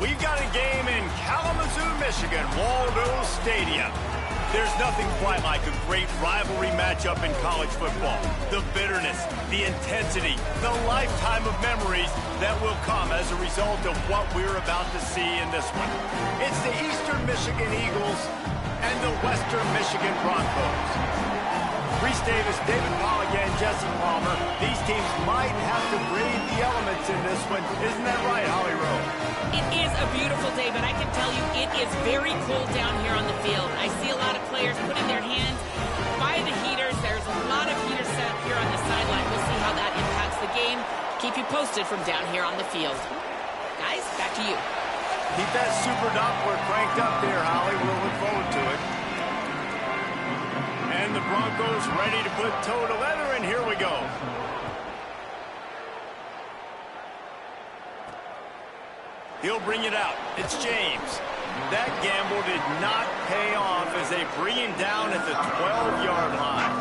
We've got a game in Kalamazoo, Michigan, Waldo Stadium. There's nothing quite like a great rivalry matchup in college football. The bitterness, the intensity, the lifetime of memories that will come as a result of what we're about to see in this one. It's the Eastern Michigan Eagles and the Western Michigan Broncos. Reese Davis, David Polligan, Jesse Palmer. These teams might have to brave the elements in this one. Isn't that right, Holly Rowe? It is a beautiful day, but I can tell you it is very cold down here on the field. I see a lot of players putting their hands by the heaters. There's a lot of heaters set up here on the sideline. We'll see how that impacts the game. Keep you posted from down here on the field. Guys, back to you. Keep that super Doppler cranked up there, Holly. We'll look forward to it. And the Broncos ready to put toe to leather, and here we go. He'll bring it out. It's James. That gamble did not pay off as they bring him down at the 12-yard line.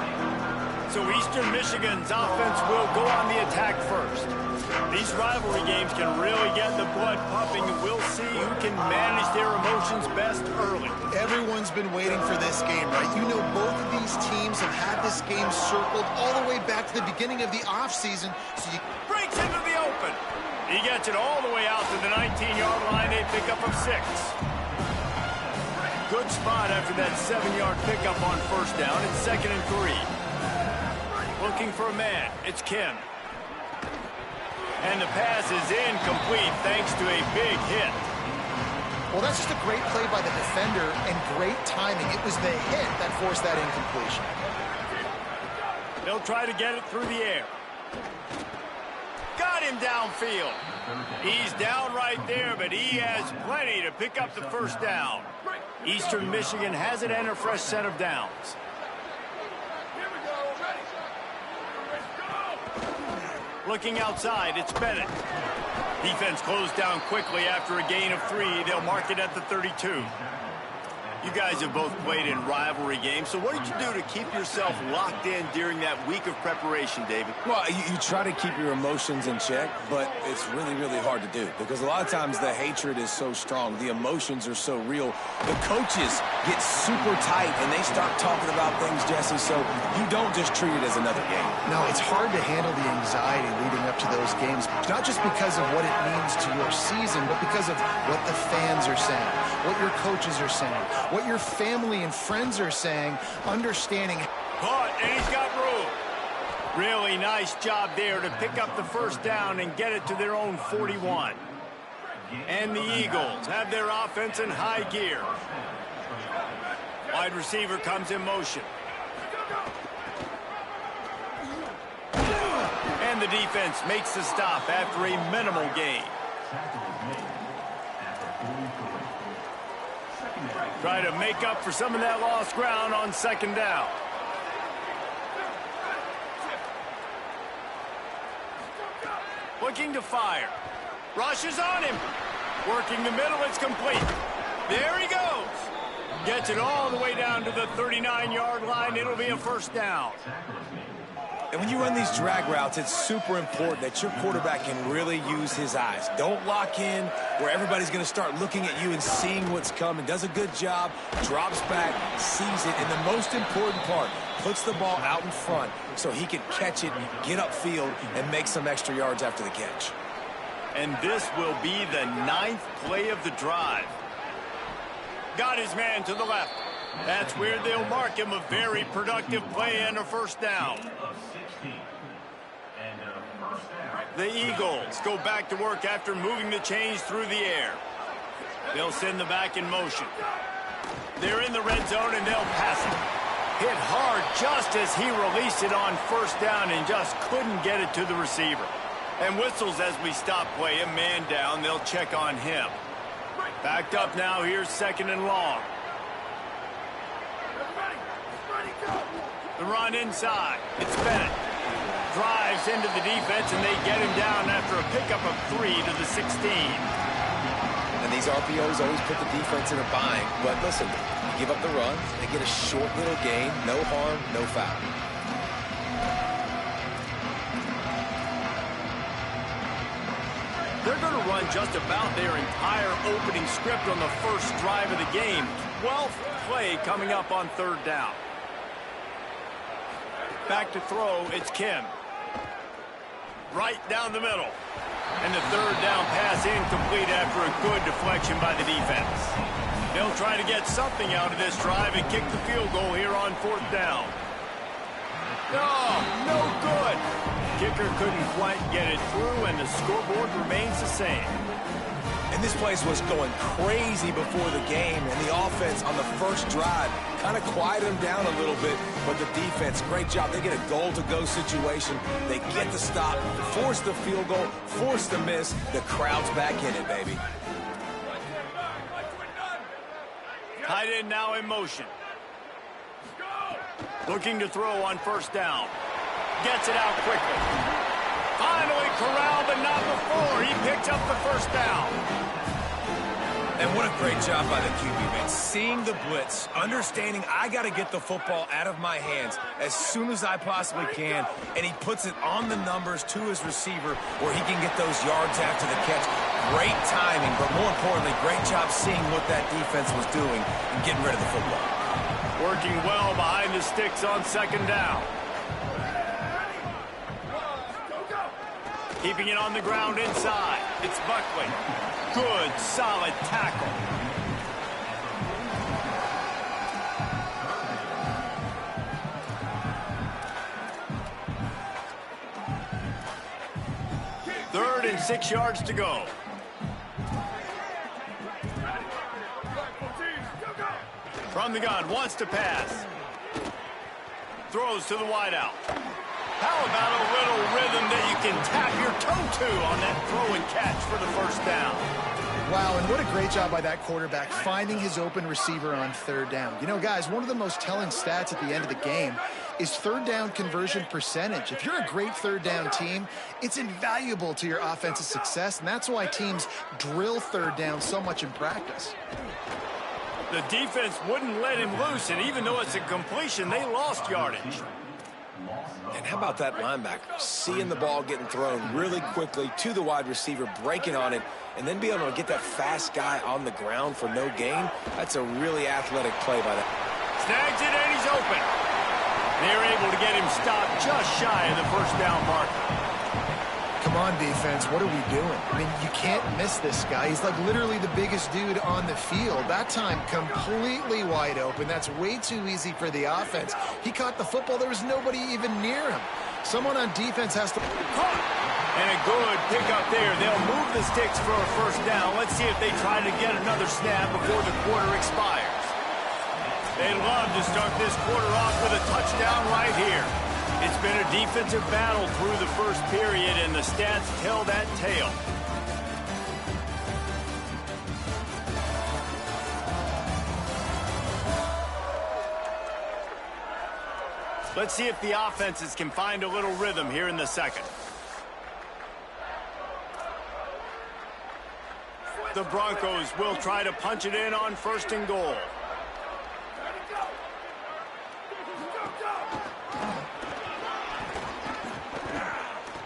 So Eastern Michigan's offense will go on the attack first. These rivalry games can really get the blood pumping, and we'll see who can manage their emotions best early. Everyone's been waiting for this game, right? You know, both of these teams have had this game circled all the way back to the beginning of the offseason. So you breaks into the open. He gets it all the way out to the 19-yard line. A pickup of 6. Good spot after that 7-yard pickup on first down. It's 2nd and 3. Looking for a man. It's Kim. And the pass is incomplete thanks to a big hit. Well, that's just a great play by the defender and great timing. It was the hit that forced that incompletion. They'll try to get it through the air. Got him downfield. He's down right there, but he has plenty to pick up the first down. Eastern Michigan has it and a fresh set of downs. Looking outside, it's Bennett. Defense closed down quickly after a gain of 3. They'll mark it at the 32. You guys have both played in rivalry games, so what did you do to keep yourself locked in during that week of preparation, David? Well, you try to keep your emotions in check, but it's really, really hard to do because a lot of times the hatred is so strong. The emotions are so real. The coaches get super tight, and they start talking about things, Jesse, so you don't just treat it as another game. No, it's hard to handle the anxiety leading up to those games, not just because of what it means to your season, but because of what the fans are saying, what your coaches are saying, what your family and friends are saying, understanding. Caught, and he's got room. Really nice job there to pick up the first down and get it to their own 41. And the Eagles have their offense in high gear. Wide receiver comes in motion. And the defense makes the stop after a minimal gain. Try to make up for some of that lost ground on 2nd down. Looking to fire. Rushes on him. Working the middle, it's complete. There he goes. Gets it all the way down to the 39-yard line. It'll be a first down. And when you run these drag routes, it's super important that your quarterback can really use his eyes. Don't lock in where everybody's going to start looking at you and seeing what's coming. Does a good job, drops back, sees it, and the most important part, puts the ball out in front so he can catch it, get upfield, and make some extra yards after the catch. And this will be the 9th play of the drive. Got his man to the left. That's where they'll mark him a very productive play and a first down. The Eagles go back to work after moving the chains through the air. They'll send the back in motion. They're in the red zone and they'll pass it. Hit hard just as he released it on first down and just couldn't get it to the receiver. And whistles as we stop play. A man down, they'll check on him. Backed up now, here's 2nd and long. The run inside. It's Bennett. Drives into the defense, and they get him down after a pickup of 3 to the 16. And these RPOs always put the defense in a bind. But listen, you give up the run, they get a short little gain, no harm, no foul. They're going to run run just about their entire opening script on the first drive of the game. 12th play coming up on third down. Back to throw, it's Kim. Right down the middle. And the third down pass incomplete after a good deflection by the defense. They'll try to get something out of this drive and kick the field goal here on fourth down. Oh, no good. Kicker couldn't quite get it through, and the scoreboard remains the same. And this place was going crazy before the game, and the offense on the first drive kind of quieted them down a little bit, but the defense, great job. They get a goal-to-go situation. They get the stop, force the field goal, force the miss. The crowd's back in it, baby. Tight end now in motion. Looking to throw on first down. Gets it out quickly. Finally corralled, but not before. He picked up the first down. And what a great job by the QB, man. Seeing the blitz, understanding I got to get the football out of my hands as soon as I possibly can, and he puts it on the numbers to his receiver where he can get those yards after the catch. Great timing, but more importantly, great job seeing what that defense was doing and getting rid of the football. Working well behind the sticks on second down. Keeping it on the ground inside. It's Buckley. Good, solid tackle. Third and 6 yards to go. From the gun, wants to pass. Throws to the wideout. How about a little rhythm that you can tap your toe to on that throw and catch for the first down? Wow, and what a great job by that quarterback finding his open receiver on third down. You know, guys, one of the most telling stats at the end of the game is third down conversion percentage. If you're a great third down team, it's invaluable to your offensive success, and that's why teams drill third down so much in practice. The defense wouldn't let him loose, and even though it's a completion, they lost yardage. And how about that linebacker? Seeing the ball getting thrown really quickly to the wide receiver, breaking on it, and then being able to get that fast guy on the ground for no gain. That's a really athletic play by that. Snags it, and he's open. They're able to get him stopped just shy of the first down marker. Come on, defense, what are we doing? I mean, you can't miss this guy. He's like literally the biggest dude on the field. That time, completely wide open. That's way too easy for the offense. He caught the football. There was nobody even near him. Someone on defense has to... Caught! And a good pickup there. They'll move the sticks for a first down. Let's see if they try to get another snap before the quarter expires. They'd love to start this quarter off with a touchdown right here. It's been a defensive battle through the first period, and the stats tell that tale. Let's see if the offenses can find a little rhythm here in the second. The Broncos will try to punch it in on first and goal.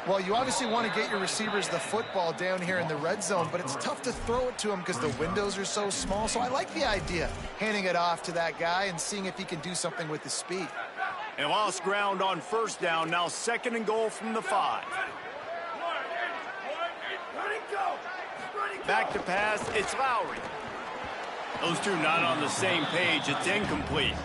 Well, you obviously want to get your receivers the football down here in the red zone, but it's tough to throw it to them because the windows are so small. So I like the idea, handing it off to that guy and seeing if he can do something with his speed. And lost ground on first down, now second and goal from the 5. Back to pass, it's Lowry. Those two not on the same page, it's incomplete.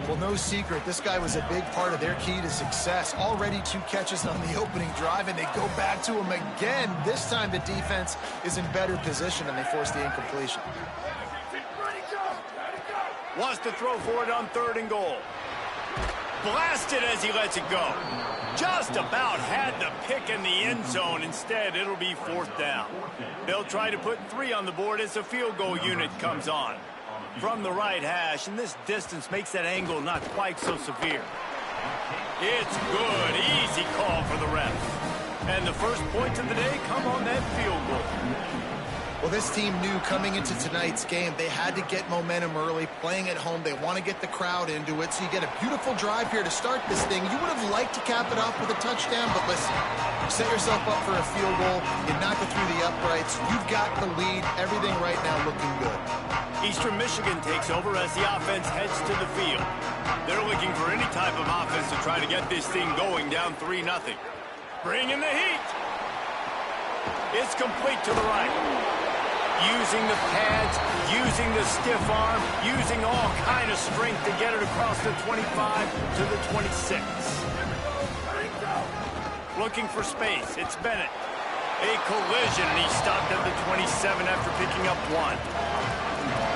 Well, no secret, this guy was a big part of their key to success. Already 2 catches on the opening drive, and they go back to him again. This time the defense is in better position, and they force the incompletion. Wants to throw for it on third and goal. Blasted as he lets it go. Just about had the pick in the end zone. Instead, it'll be fourth down. They'll try to put 3 on the board as the field goal unit comes on. From the right hash, and this distance makes that angle not quite so severe. It's good. Easy call for the refs. And the first points of the day come on that field goal. Well, this team knew coming into tonight's game they had to get momentum early, playing at home. They want to get the crowd into it, so you get a beautiful drive here to start this thing. You would have liked to cap it off with a touchdown, but listen, you set yourself up for a field goal, you knock it through the uprights, you've got the lead, everything right now looking good. Eastern Michigan takes over as the offense heads to the field. They're looking for any type of offense to try to get this thing going down 3-0. Bring in the heat. It's complete to the right. Using the pads, using the stiff arm, using all kind of strength to get it across the 25 to the 26. Looking for space. It's Bennett. A collision, and he's stopped at the 27 after picking up 1.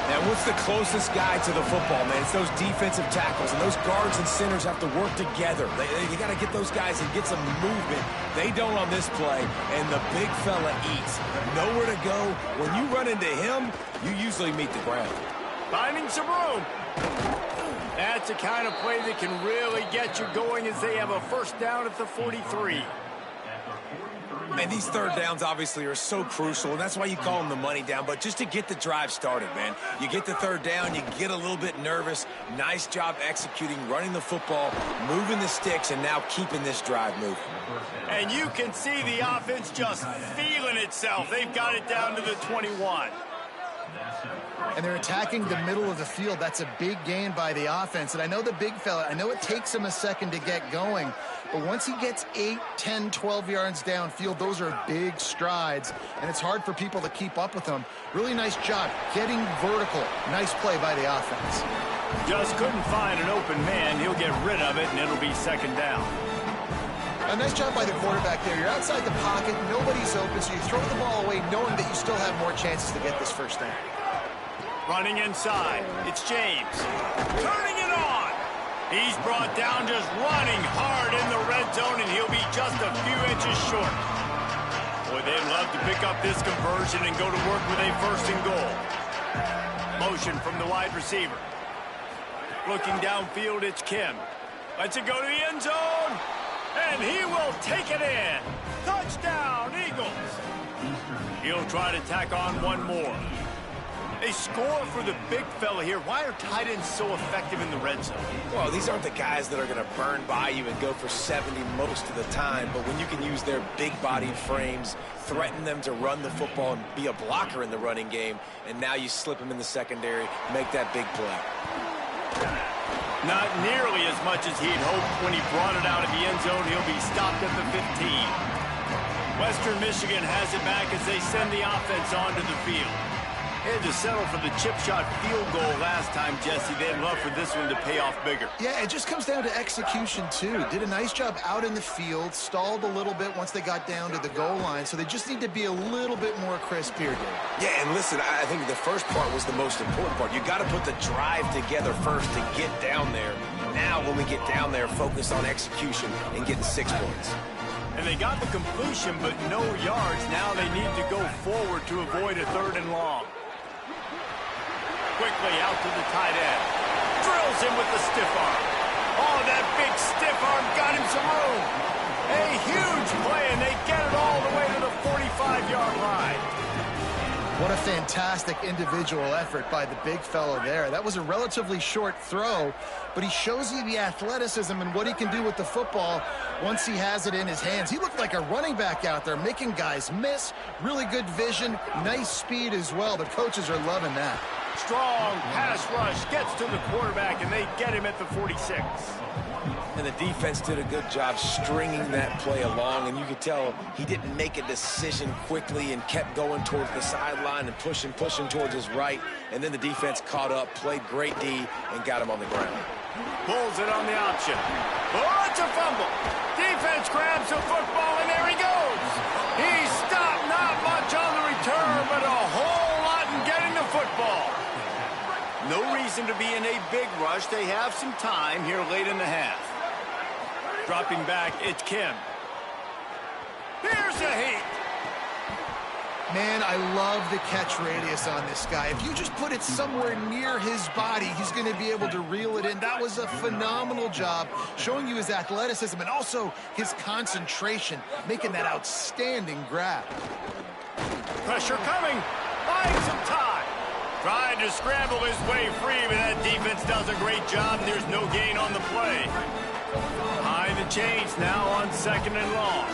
Now, what's the closest guy to the football, man? It's those defensive tackles, and those guards and centers have to work together. You got to get those guys and get some movement. They don't on this play, and the big fella eats. Nowhere to go. When you run into him, you usually meet the ground. Finding some room. That's the kind of play that can really get you going as they have a first down at the 43. Man, these third downs obviously are so crucial, and that's why you call them the money down. But just to get the drive started, man, you get the third down, you get a little bit nervous. Nice job executing, running the football, moving the sticks, and now keeping this drive moving. And you can see the offense just feeling itself. They've got it down to the 21. And they're attacking the middle of the field. That's a big gain by the offense. And I know the big fella, I know it takes him a second to get going, but once he gets 8, 10, 12 yards downfield, those are big strides, and it's hard for people to keep up with them. Really nice job getting vertical. Nice play by the offense. Just couldn't find an open man. He'll get rid of it, and it'll be second down. A nice job by the quarterback there. You're outside the pocket, nobody's open, so you throw the ball away knowing that you still have more chances to get this first down. Running inside, it's James. Turning it on. He's brought down just running hard in the red zone, and he'll be just a few inches short. Boy, they'd love to pick up this conversion and go to work with a first and goal. Motion from the wide receiver. Looking downfield, it's Kim. Lets it go to the end zone, and he will take it in. Touchdown, Eagles. He'll try to tack on one more. A score for the big fella here. Why are tight ends so effective in the red zone? Well, these aren't the guys that are going to burn by you and go for 70 most of the time, but when you can use their big-bodied frames, threaten them to run the football and be a blocker in the running game, and now you slip them in the secondary, make that big play. Not nearly as much as he'd hoped when he brought it out of the end zone. He'll be stopped at the 15. Western Michigan has it back as they send the offense onto the field. They had to settle for the chip shot field goal last time, Jesse. They'd love for this one to pay off bigger. Yeah, it just comes down to execution, too. Did a nice job out in the field, stalled a little bit once they got down to the goal line, so they just need to be a little bit more crisp here, Dave. Yeah, and listen, I think the first part was the most important part. You got to put the drive together first to get down there. Now, when we get down there, focus on execution and getting 6 points. And they got the completion, but no yards. Now they need to go forward to avoid a third and long. Quickly out to the tight end. Drills him with the stiff arm. Oh, that big stiff arm got him some room. A huge play, and they get it all the way to the 45-yard line. What a fantastic individual effort by the big fellow there. That was a relatively short throw, but he shows you the athleticism and what he can do with the football once he has it in his hands. He looked like a running back out there, making guys miss. Really good vision, nice speed as well. The coaches are loving that. Strong pass rush gets to the quarterback, and they get him at the 46. And the defense did a good job stringing that play along, and you could tell he didn't make a decision quickly and kept going towards the sideline and pushing towards his right, and then the defense caught up, played great D, and got him on the ground. Pulls it on the option. Oh, it's a fumble. Defense grabs the football, and there he goes. He stopped, not much on the return, but a whole lot in getting the football. No reason to be in a big rush. They have some time here late in the half. Dropping back, it's Kim. Here's the heat. Man, I love the catch radius on this guy. If you just put it somewhere near his body, he's going to be able to reel it in. That was a phenomenal job, showing you his athleticism and also his concentration, making that outstanding grab. Pressure coming. buying some time. Trying to scramble his way free, but that defense does a great job. There's no gain on the play. Behind the chains now on 2nd and long.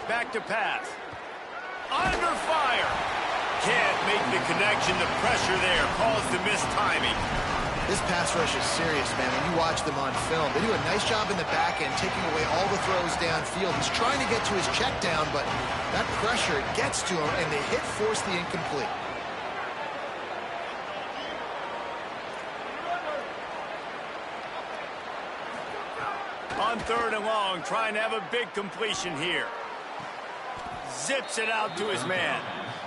Back to pass. Under fire. Can't make the connection. The pressure there caused the missed timing. This pass rush is serious, man. When you watch them on film, they do a nice job in the back end, taking away all the throws downfield. He's trying to get to his check down, but that pressure gets to him, and the hit forced the incomplete. On 3rd and long, trying to have a big completion here. Zips it out to his man.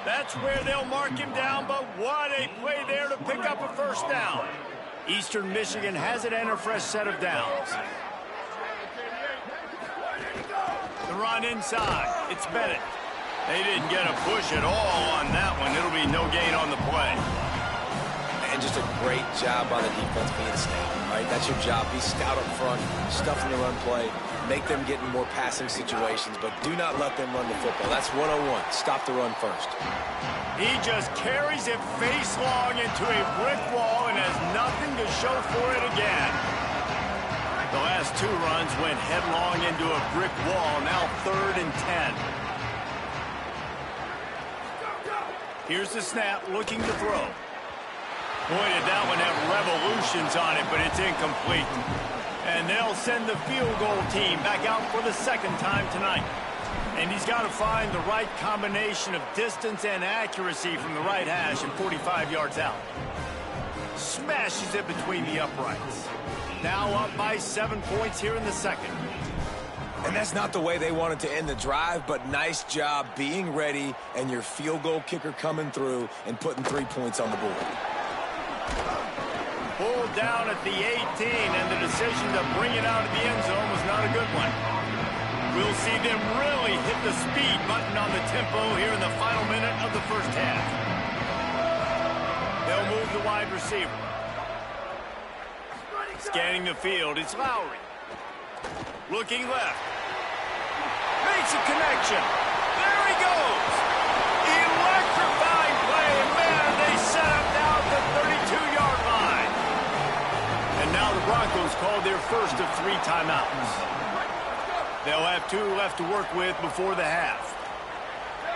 That's where they'll mark him down, but what a play there to pick up a first down. Eastern Michigan has it and a fresh set of downs. The run inside. It's Bennett. They didn't get a push at all on that one. It'll be no gain on the play. And just a great job by the defense being stout, right? That's your job. Be stout up front, stuff in the run play, make them get in more passing situations, but do not let them run the football. That's 101. Stop the run first. He just carries it face long into a brick wall and has nothing to show for it again. The last 2 runs went headlong into a brick wall. Now 3rd and 10. Here's the snap, looking to throw. Boy, did that one have revolutions on it, but it's incomplete. And they'll send the field goal team back out for the 2nd time tonight. And he's got to find the right combination of distance and accuracy from the right hash and 45 yards out. Smashes it between the uprights. Now up by 7 points here in the 2nd. And that's not the way they wanted to end the drive, but nice job being ready and your field goal kicker coming through and putting 3 points on the board. Pulled down at the 18, and the decision to bring it out of the end zone was not a good one. We'll see them really hit the speed button on the tempo here in the final minute of the first half. They'll move the wide receiver. Scanning the field, it's Lowry. Looking left. Makes a connection. There he goes. Electrifying play, and man, they set up now at the 32-yard line. And now the Broncos call their first of 3 timeouts. They'll have 2 left to work with before the half.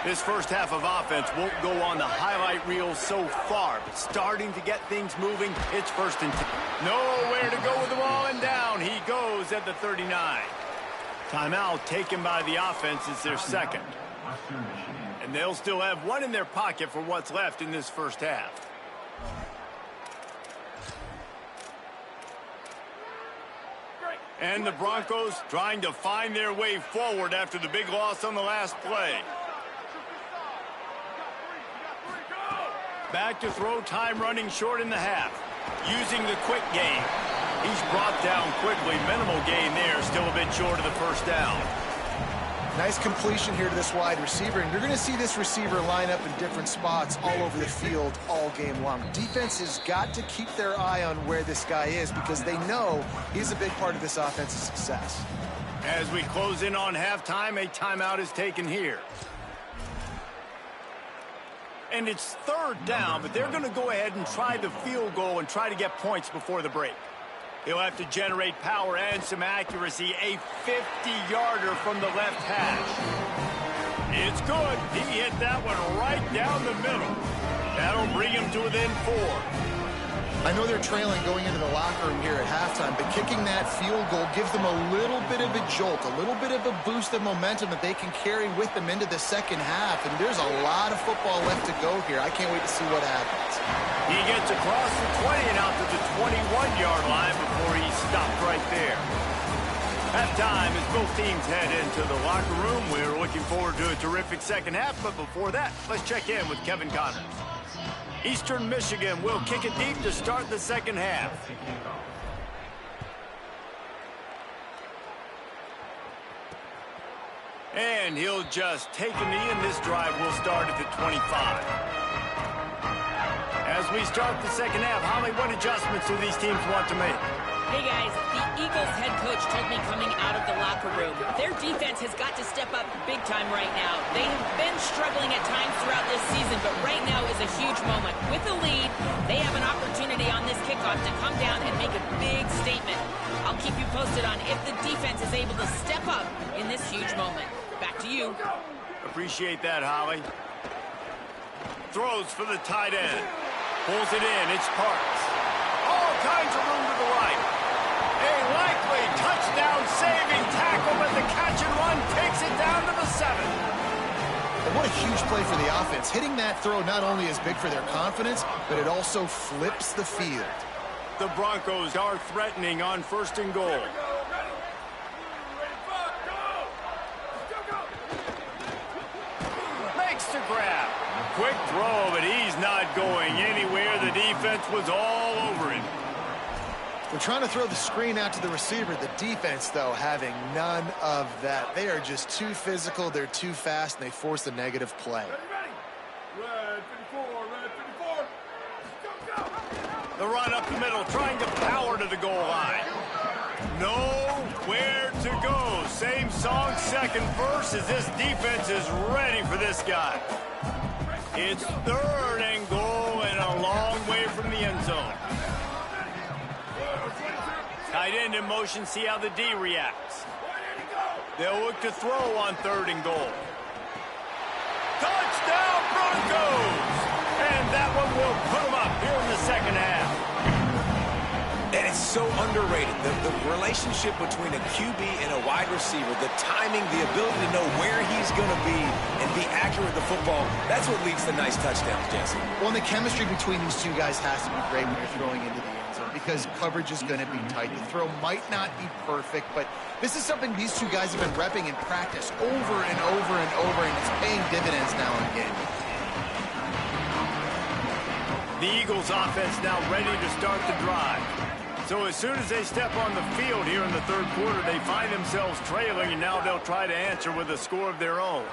This first half of offense won't go on the highlight reel so far, but starting to get things moving, it's 1st and 10. Nowhere to go with the ball, and down he goes at the 39. Timeout taken by the offense is their 2nd. And they'll still have 1 in their pocket for what's left in this first half. And the Broncos trying to find their way forward after the big loss on the last play. Back to throw, time running short in the half. Using the quick game. He's brought down quickly. Minimal gain there. Still a bit short of the first down. Nice completion here to this wide receiver, and you're going to see this receiver line up in different spots all over the field all game long. Defense has got to keep their eye on where this guy is because they know he's a big part of this offense's success. As we close in on halftime, a timeout is taken here. And it's 3rd down, but they're going to go ahead and try the field goal and try to get points before the break. He'll have to generate power and some accuracy. A 50-yarder from the left hash. It's good. He hit that one right down the middle. That'll bring him to within 4. I know they're trailing going into the locker room here at halftime, but kicking that field goal gives them a little bit of a jolt, a little bit of a boost of momentum that they can carry with them into the second half. And there's a lot of football left to go here. I can't wait to see what happens. He gets across the 20 and out to the 21-yard line before he stopped right there. Halftime as both teams head into the locker room. We're looking forward to a terrific second half, but before that, let's check in with Kevin Connors. Eastern Michigan will kick it deep to start the second half. And he'll just take a knee, and this drive will start at the 25. As we start the second half, Holly, what adjustments do these teams want to make? Hey guys, the Eagles head coach told me coming out of the locker room, their defense has got to step up big time right now. They have been struggling at times throughout this season, but right now is a huge moment. With a lead, they have an opportunity on this kickoff to come down and make a big statement. I'll keep you posted on if the defense is able to step up in this huge moment. Back to you. Appreciate that, Holly. Throws for the tight end. Pulls it in. It's Parks. All kinds of room to the right. A likely touchdown-saving tackle, but the catch and run takes it down to the 7. And what a huge play for the offense. Hitting that throw not only is big for their confidence, but it also flips the field. The Broncos are threatening on 1st and goal. Makes the grab. Quick throw, but he's not going anywhere. The defense was all over him. They're trying to throw the screen out to the receiver. The defense, though, having none of that. They are just too physical. They're too fast, and they force a negative play. Red 54, red 54. The run up the middle, trying to power to the goal line. Nowhere to go. Same song, second verse, as this defense is ready for this guy. It's 3rd and goal and a long way from the end zone. Tight end in motion, see how the D reacts. They'll look to throw on 3rd and goal. Touchdown Broncos! And that one will put them up here in the second half. And it's so underrated. The relationship between a QB and a wide receiver, the timing, the ability to know where he's going to be and be accurate with the football, that's what leads to nice touchdowns, Jesse. Well, and the chemistry between these two guys has to be great when you're throwing into the end zone because coverage is going to be tight. The throw might not be perfect, but this is something these two guys have been repping in practice over and over and over, and it's paying dividends now in the game. The Eagles offense now ready to start the drive. So as soon as they step on the field here in the 3rd quarter, they find themselves trailing, and now they'll try to answer with a score of their own.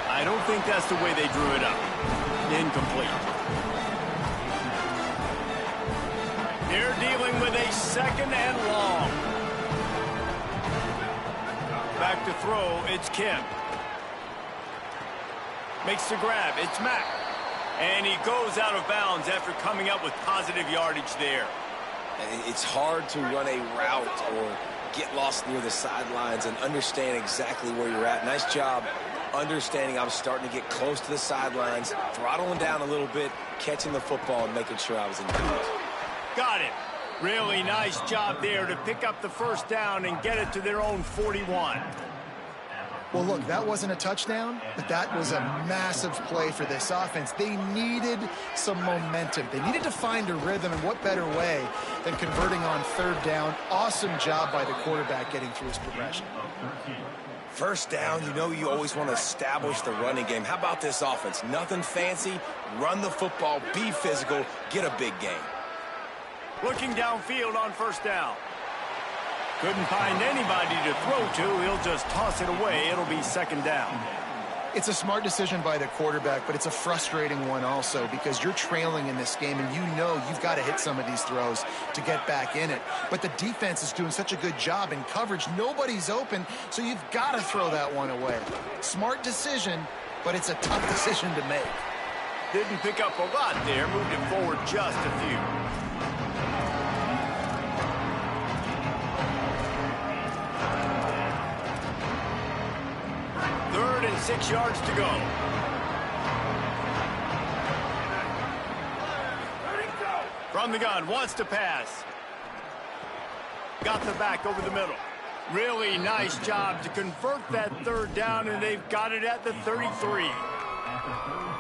I don't think that's the way they drew it up. Incomplete. They're dealing with a 2nd and long. Back to throw, it's Kim. Makes the grab, it's Mack. And he goes out of bounds after coming up with positive yardage there. It's hard to run a route or get lost near the sidelines and understand exactly where you're at. Nice job understanding I was starting to get close to the sidelines, throttling down a little bit, catching the football and making sure I was in good. Got it. Really nice job there to pick up the 1st down and get it to their own 41. Well, look, that wasn't a touchdown, but that was a massive play for this offense. They needed some momentum. They needed to find a rhythm, and what better way than converting on 3rd down. Awesome job by the quarterback getting through his progression. 1st down, you know you always want to establish the running game. How about this offense? Nothing fancy. Run the football, be physical, get a big gain. Looking downfield on 1st down. Couldn't find anybody to throw to. He'll just toss it away. It'll be 2nd down. It's a smart decision by the quarterback, but it's a frustrating one also because you're trailing in this game and you know you've got to hit some of these throws to get back in it. But the defense is doing such a good job in coverage. Nobody's open, so you've got to throw that one away. Smart decision, but it's a tough decision to make. Didn't pick up a lot there. Moved it forward just a few. 3rd and 6 yards to go. From the gun, wants to pass. Got the back over the middle. Really nice job to convert that 3rd down, and they've got it at the 33.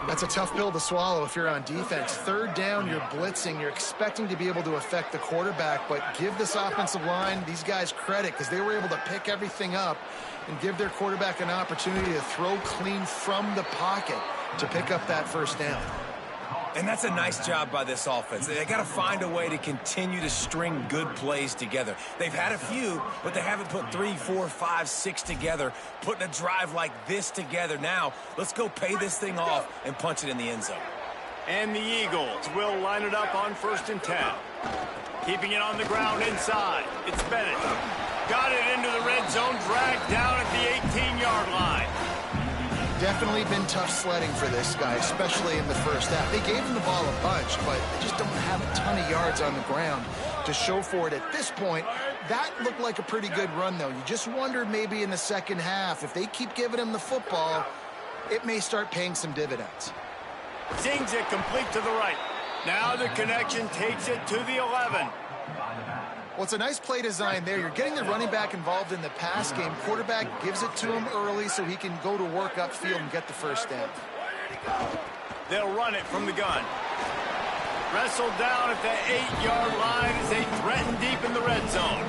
That's a tough pill to swallow if you're on defense. 3rd down, you're blitzing. You're expecting to be able to affect the quarterback, but give this offensive line, these guys, credit because they were able to pick everything up and give their quarterback an opportunity to throw clean from the pocket to pick up that 1st down. And that's a nice job by this offense. They got to find a way to continue to string good plays together. They've had a few, but they haven't put 3, 4, 5, 6 together, putting a drive like this together. Now, let's go pay this thing off and punch it in the end zone. And the Eagles will line it up on 1st and 10. Keeping it on the ground inside. It's Bennett. Got it into the red zone, dragged down at the 18-yard line. Definitely been tough sledding for this guy, especially in the first half. They gave him the ball a bunch, but they just don't have a ton of yards on the ground to show for it at this point. That looked like a pretty good run, though. You just wonder maybe in the second half, if they keep giving him the football, it may start paying some dividends. Zings it complete to the right. Now the connection takes it to the 11. Well, it's a nice play design there. You're getting the running back involved in the pass game. Quarterback gives it to him early so he can go to work upfield and get the first down. They'll run it from the gun. Wrestled down at the 8-yard line as they threaten deep in the red zone.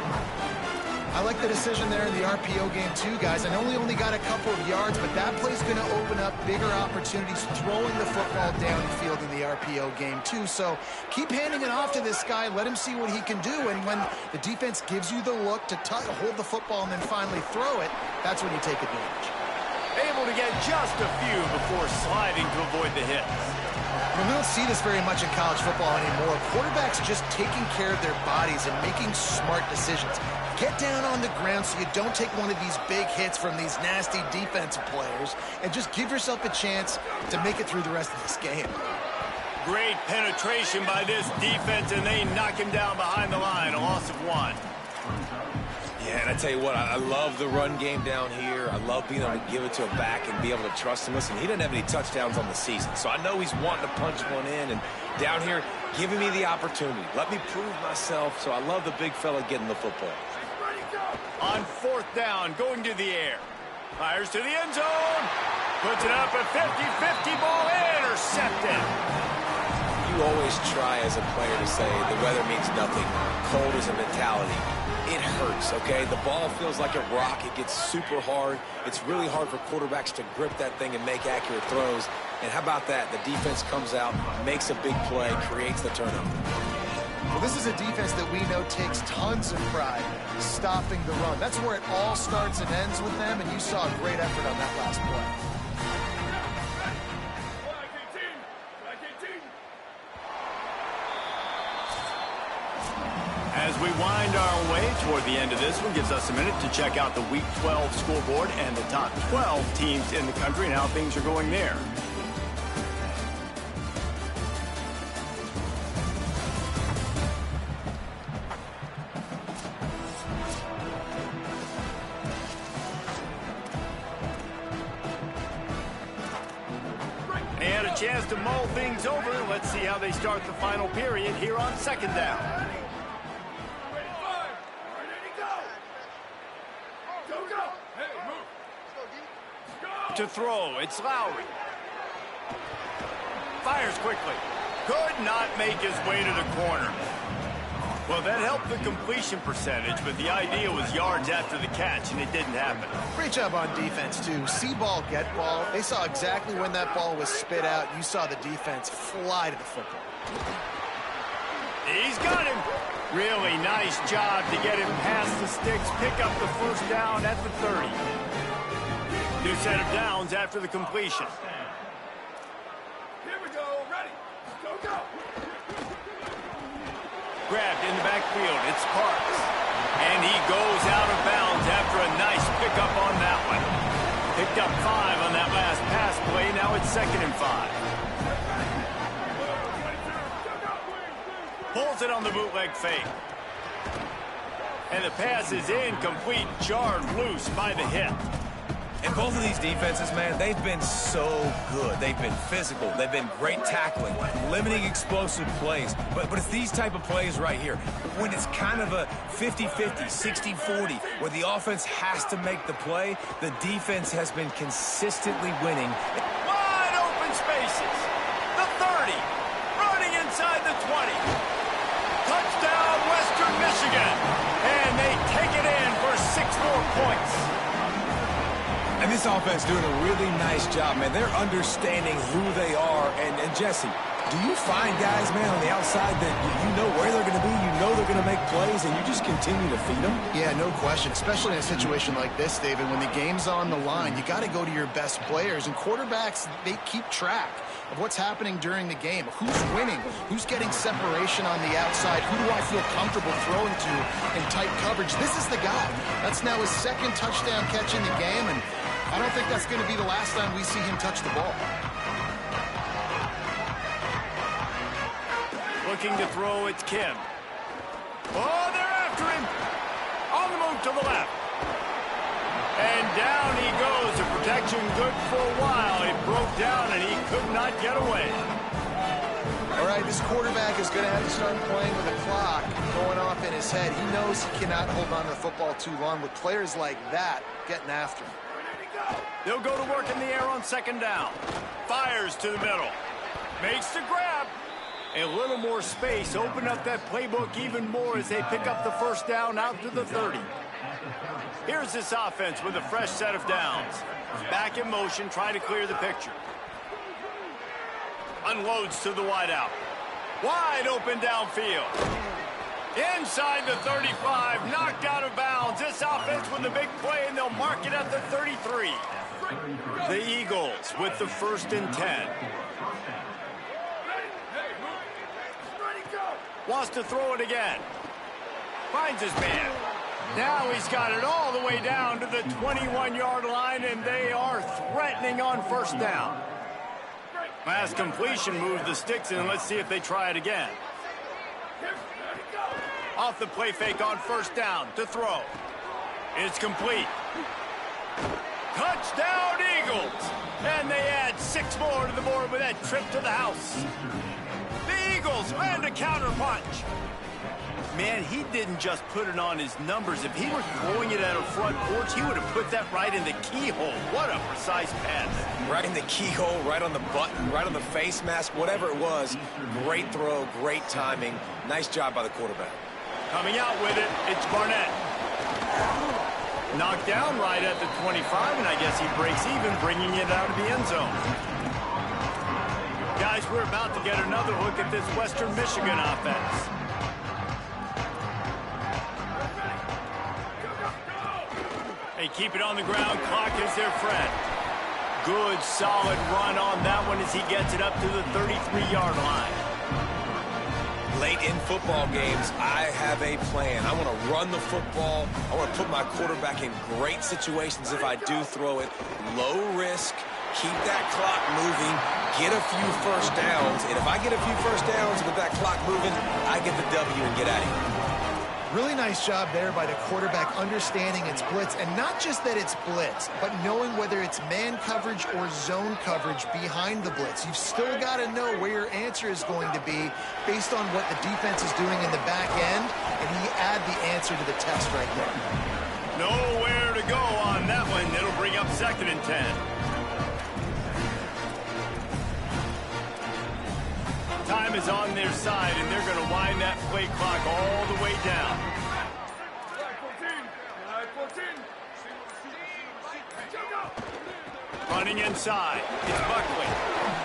I like the decision there in the RPO game too, guys. I know we only got a couple of yards, but that play's going to open up bigger opportunities throwing the football downfield in the RPO game too. So keep handing it off to this guy. Let him see what he can do. And when the defense gives you the look to hold the football and then finally throw it, that's when you take advantage. Able to get just a few before sliding to avoid the hits. I mean, we don't see this very much in college football anymore. Quarterbacks just taking care of their bodies and making smart decisions. Get down on the ground so you don't take one of these big hits from these nasty defensive players and just give yourself a chance to make it through the rest of this game. Great penetration by this defense, and they knock him down behind the line, a loss of 1. Yeah, and I tell you what, I love the run game down here. I love being able to give it to a back and be able to trust him. Listen, he doesn't have any touchdowns on the season, so I know he's wanting to punch one in. And down here, giving me the opportunity. Let me prove myself, so I love the big fella getting the football. On 4th down, going to the air. Fires to the end zone. Puts it up a 50-50 ball, intercepted. You always try as a player to say the weather means nothing. Cold is a mentality. It hurts, okay? The ball feels like a rock. It gets super hard. It's really hard for quarterbacks to grip that thing and make accurate throws. And how about that? The defense comes out, makes a big play, creates the turnover. Well, this is a defense that we know takes tons of pride stopping the run. That's where it all starts and ends with them, and you saw a great effort on that last play. As we wind our way toward the end of this one, gives us a minute to check out the Week 12 scoreboard and the top 12 teams in the country and how things are going there. And a chance to mull things over. Let's see how they start the final period here on 2nd down. To throw, it's Lowry. Fires quickly. Could not make his way to the corner. Well, that helped the completion percentage, but the idea was yards after the catch, and it didn't happen. Great job on defense, too. See ball, get ball. They saw exactly when that ball was spit out. You saw the defense fly to the football. He's got him. Really nice job to get him past the sticks, pick up the first down at the 30. New set of downs after the completion. Here we go. Ready. Go, go. Grabbed in the backfield. It's Parks. And he goes out of bounds after a nice pickup on that one. Picked up 5 on that last pass play. Now it's 2nd and 5. Pulls it on the bootleg fake. And the pass is incomplete. Jarred loose by the hit. And both of these defenses, man, they've been so good. They've been physical. They've been great tackling, limiting explosive plays. But it's these type of plays right here. When it's kind of a 50-50, 60-40, where the offense has to make the play, the defense has been consistently winning. Wide open spaces. The 30. Running inside the 20. Touchdown, Western Michigan. And they take it in for 6 more points. And this offense doing a really nice job, man. They're understanding who they are. And Jesse, do you find guys, man, on the outside that you know where they're going to be, you know they're going to make plays, and you just continue to feed them? Yeah, no question, especially in a situation like this, David, when the game's on the line. You got to go to your best players, and quarterbacks, they keep track. of what's happening during the game. Who's winning? Who's getting separation on the outside? Who do I feel comfortable throwing to in tight coverage? This is the guy. That's now his second touchdown catch in the game, and I don't think that's going to be the last time we see him touch the ball. Looking to throw, it's Kim. Oh, they're after him. On the move to the left. And down he goes. The protection good for a while. It broke down and he could not get away. All right, this quarterback is going to have to start playing with a clock going off in his head. He knows he cannot hold on to the football too long with players like that getting after him. They'll go to work in the air on second down. Fires to the middle. Makes the grab. A little more space. Open up that playbook even more as they pick up the first down out to the 30. Here's this offense with a fresh set of downs. Back in motion, trying to clear the picture. Unloads to the wideout. Wide open downfield. Inside the 35, knocked out of bounds. This offense with a big play, and they'll mark it at the 33. The Eagles with the 1st and 10. Wants to throw it again. Finds his man. Now he's got it all the way down to the 21-yard line, and they are threatening on first down. Last completion moved the sticks in. Let's see if they try it again. Off the play fake on first down to throw. It's complete. Touchdown, Eagles! And they add 6 more to the board with that trip to the house. The Eagles land a counter punch. Man, he didn't just put it on his numbers. If he were throwing it at a front porch, he would have put that right in the keyhole. What a precise pass. Right in the keyhole, right on the button, right on the face mask, whatever it was. Great throw, great timing. Nice job by the quarterback. Coming out with it, it's Barnett. Knocked down right at the 25, and I guess he breaks even, bringing it out of the end zone. Guys, we're about to get another look at this Western Michigan offense. They keep it on the ground. Clock is their friend. Good, solid run on that one as he gets it up to the 33-yard line. Late in football games, I have a plan. I want to run the football. I want to put my quarterback in great situations if I do throw it. Low risk. Keep that clock moving, get a few first downs, and if I get a few first downs with that clock moving, I get the W and get out of here. Really nice job there by the quarterback understanding it's blitz, and not just that it's blitz, but knowing whether it's man coverage or zone coverage behind the blitz. You've still got to know where your answer is going to be based on what the defense is doing in the back end, and he add the answer to the test right there. Nowhere to go on that one. It'll bring up 2nd and 10. Time is on their side, and they're going to wind that play clock all the way down. Running inside, it's Buckley.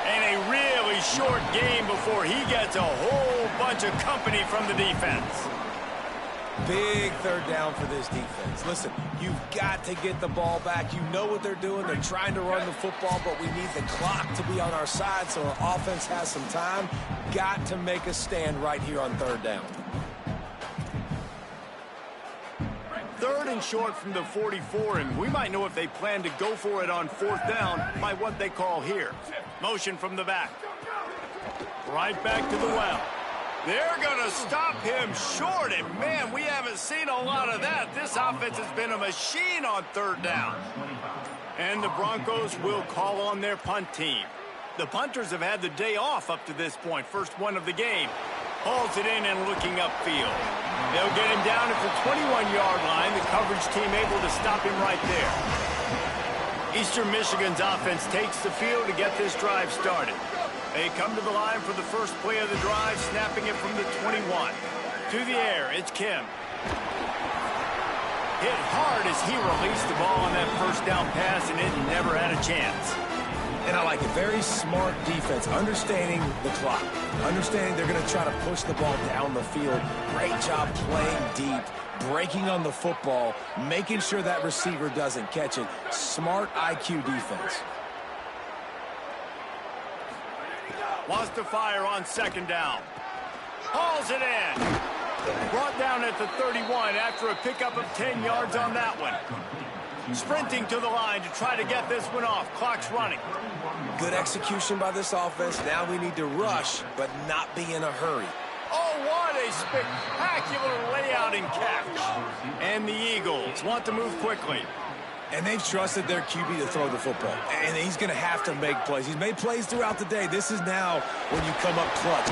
And a really short game before he gets a whole bunch of company from the defense. Big 3rd down for this defense. Listen, you've got to get the ball back. You know what they're doing. They're trying to run the football, but we need the clock to be on our side so our offense has some time. Got to make a stand right here on 3rd down. 3rd and short from the 44, and we might know if they plan to go for it on 4th down by what they call here. Motion from the back. Right back to the well. They're going to stop him short, and man, we haven't seen a lot of that. This offense has been a machine on 3rd down. And the Broncos will call on their punt team. The punters have had the day off up to this point. First one of the game. Hauls it in and looking upfield. They'll get him down at the 21-yard line. The coverage team able to stop him right there. Eastern Michigan's offense takes the field to get this drive started. They come to the line for the first play of the drive, snapping it from the 21. To the air, it's Kim. Hit hard as he released the ball on that first down pass, and it never had a chance. And I like it. Very smart defense, understanding the clock, understanding they're going to try to push the ball down the field. Great job playing deep, breaking on the football, making sure that receiver doesn't catch it. Smart IQ defense. Wants to fire on second down. Hauls it in. Brought down at the 31 after a pickup of 10 yards on that one. Sprinting to the line to try to get this one off. Clock's running. Good execution by this offense. Now we need to rush, but not be in a hurry. Oh, what a spectacular layout and catch. And the Eagles want to move quickly. And they've trusted their QB to throw the football. And he's going to have to make plays. He's made plays throughout the day. This is now when you come up clutch.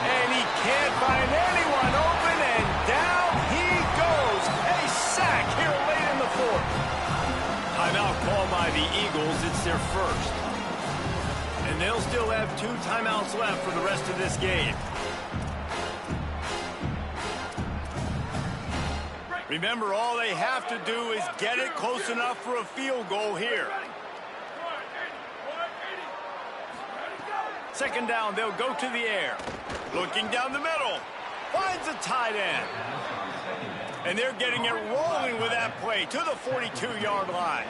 And he can't find anyone open, and down he goes. A sack here late in the fourth. Timeout called by the Eagles. It's their first. And they'll still have 2 timeouts left for the rest of this game. Remember, all they have to do is get it close enough for a field goal here. Second down, they'll go to the air. Looking down the middle. Finds a tight end. And they're getting it rolling with that play to the 42-yard line.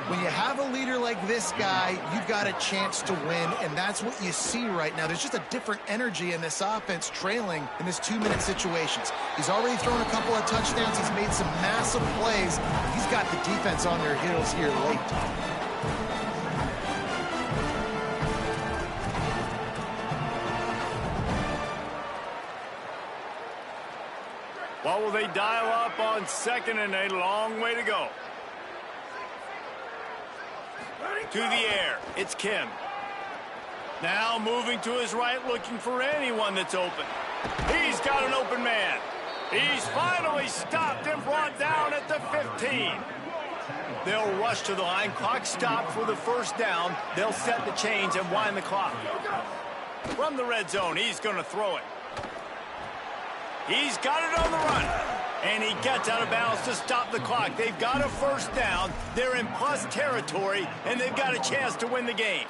When you have a leader like this guy, you've got a chance to win, and that's what you see right now. There's just a different energy in this offense trailing in this 2-minute situations. He's already thrown a couple of touchdowns. He's made some massive plays. He's got the defense on their heels here late. What will they dial up on second and a long way to go? To the air, it's Kim. Now moving to his right, looking for anyone that's open. He's got an open man. He's finally stopped and brought down at the 15. They'll rush to the line. Clock stopped for the first down. They'll set the chains and wind the clock. From the red zone, he's going to throw it. He's got it on the run. And he gets out of bounds to stop the clock. They've got a first down. They're in plus territory, and they've got a chance to win the game.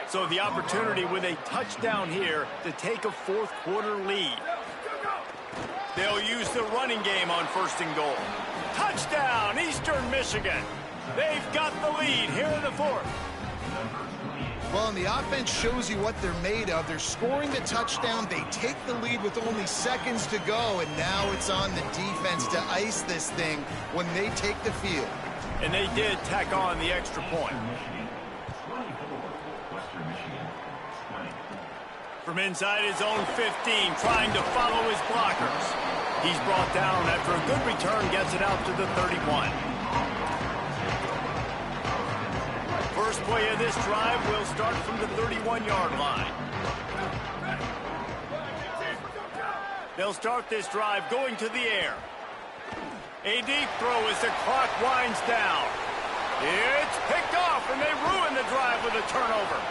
So the opportunity with a touchdown here to take a fourth-quarter lead. They'll use the running game on first and goal. Touchdown, Eastern Michigan. They've got the lead here in the fourth. Well, and the offense shows you what they're made of. They're scoring the touchdown. They take the lead with only seconds to go, and now it's on the defense to ice this thing when they take the field. And they did tack on the extra point. From inside his own 15, trying to follow his blockers. He's brought down after a good return, gets it out to the 31. First play of this drive will start from the 31-yard line. They'll start this drive going to the air. A deep throw as the clock winds down. It's picked off, and they ruin the drive with a turnover.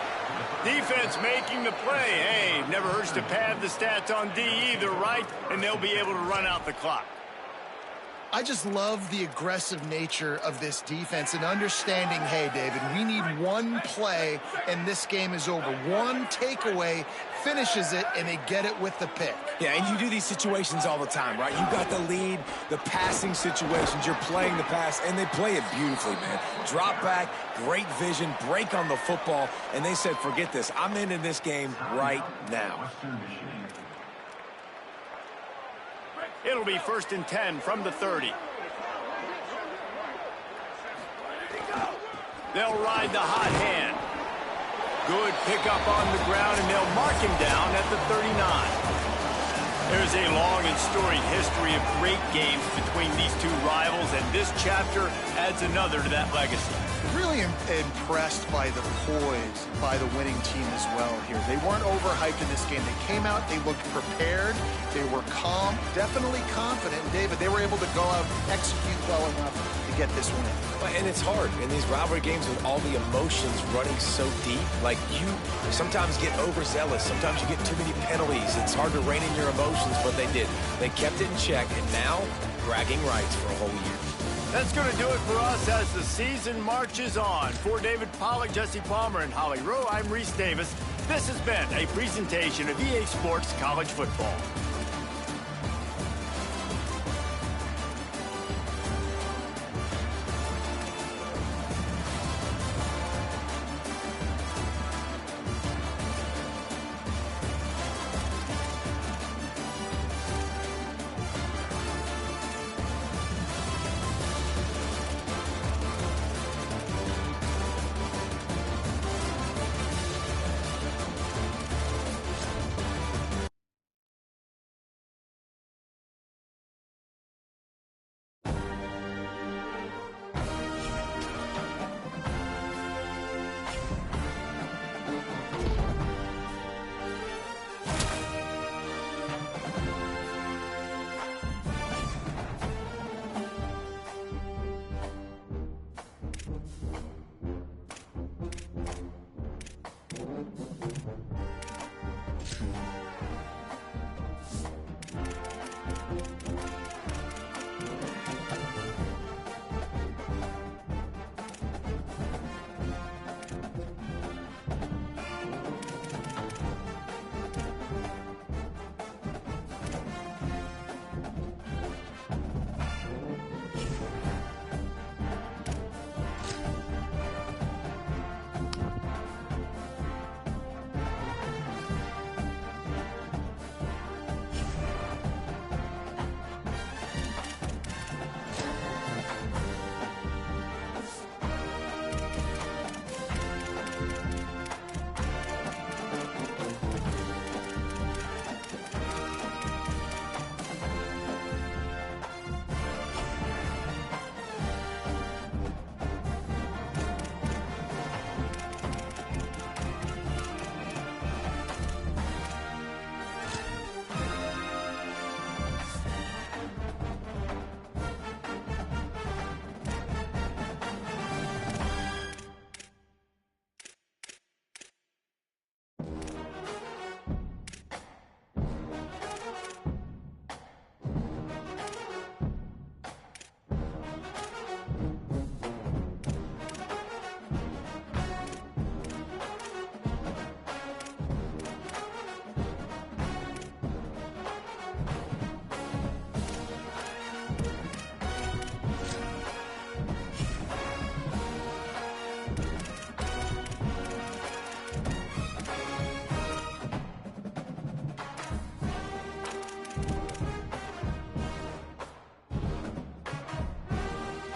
Defense making the play. Hey, never hurts to pad the stats on D either, right? And they'll be able to run out the clock. I just love the aggressive nature of this defense and understanding, hey, David, we need one play and this game is over. One takeaway finishes it and they get it with the pick. Yeah, and you do these situations all the time, right? You got the lead, the passing situations, you're playing the pass, and they play it beautifully, man. Drop back, great vision, break on the football, and they said, forget this. I'm in this game right now. It'll be 1st and 10 from the 30. They'll ride the hot hand. Good pickup on the ground, and they'll mark him down at the 39. There's a long and storied history of great games between these two rivals, and this chapter adds another to that legacy. Really impressed by the poise by the winning team as well here. They weren't overhyped in this game. They came out, they looked prepared, they were calm, definitely confident. And David, they were able to go out, execute well enough to get this win. And it's hard in these rivalry games with all the emotions running so deep. Like, you sometimes get overzealous. Sometimes you get too many penalties. It's hard to rein in your emotions, but they did. They kept it in check, and now bragging rights for a whole year. That's going to do it for us as the season marches on. For David Pollack, Jesse Palmer, and Holly Rowe, I'm Reese Davis. This has been a presentation of EA Sports College Football.